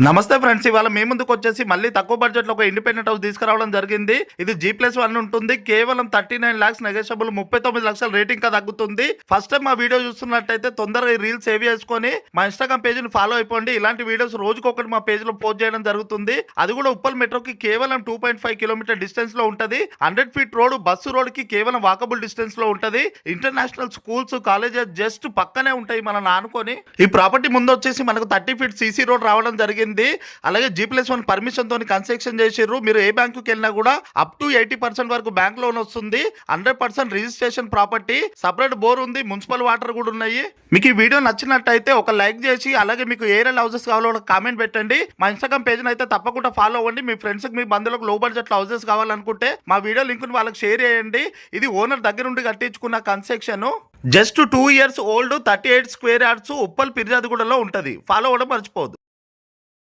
నమస్తే ఫ్రెండ్స్, ఇవాళ మీ ముందుకు వచ్చేసి మళ్ళీ తక్కువ బడ్జెట్ లో ఒక ఇండిపెండెంట్ హౌస్ తీసుకురావడం జరిగింది. ఇది G+1 ఉంటుంది. కేవలం 39 lakhs నెగోషియబుల్, 39 లక్షల రేటింగ్ గా తగ్గుతుంది. ఫస్ట్ టైం మా వీడియో చూస్తున్నట్టయితే తొందరగా ఈ రీల్ సేవ్ చేసుకొని మా ఇన్స్టాగ్రామ్ పేజ్ ని ఫాలో అయిపోండి. ఇలాంటి వీడియోస్ రోజుకొకటి మా పేజ్ లో పోస్ట్ చేయడం జరుగుతుంది. అది కూడా ఉప్పల్ మెట్రోకి కేవలం 2.5 కిలోమీటర్ డిస్టెన్స్ లో ఉంటది. 100 feet రోడ్, బస్సు రోడ్ కి కేవలం వాకబుల్ డిస్టెన్స్ లో ఉంటది. ఇంటర్నేషనల్ స్కూల్స్, కాలేజెస్ జస్ట్ పక్కనే ఉంటాయి మనం ఆనుకొని. ఈ ప్రాపర్టీ ముందు వచ్చేసి మనకు 30 feet CC రోడ్ రావడం జరిగింది. అలాగే G+1 పర్మిషన్ తోని కన్స్ట్రక్షన్ చేసిర్రు. మీరు ఏ బ్యాంకుకి వెళ్ళినా కూడా అప్ టు 80% వరకు బ్యాంక్ లోన్ వస్తుంది. 100% రిజిస్ట్రేషన్ ప్రాపర్టీ, సపరేట్ బోర్ ఉంది, మున్సిపల్ వాటర్ కూడా ఉన్నాయి. మీకు ఈ వీడియో నచ్చినట్టయితే ఒక లైక్ చేసి, అలాగే మీకు ఏ హౌసెస్ కావాలో కామెంట్ పెట్టండి. మా ఇన్స్టాగ్రామ్ పేజ్ అయితే తప్పకుండా ఫాలో అవ్వండి. మీ ఫ్రెండ్స్ కి, మీ బంధువులకు లో బడ్జెట్ హౌసెస్ కావాలనుకుంటే మా వీడియో లింక్ వాళ్ళకి షేర్ చేయండి. ఇది ఓనర్ దగ్గర నుండి కట్టించుకున్న construction. Just 2 years old, 38 square yards, Uppal పిర్జాదిగూడలో ఉంటది. ఫాలో అవ్వడం మర్చిపోవద్దు.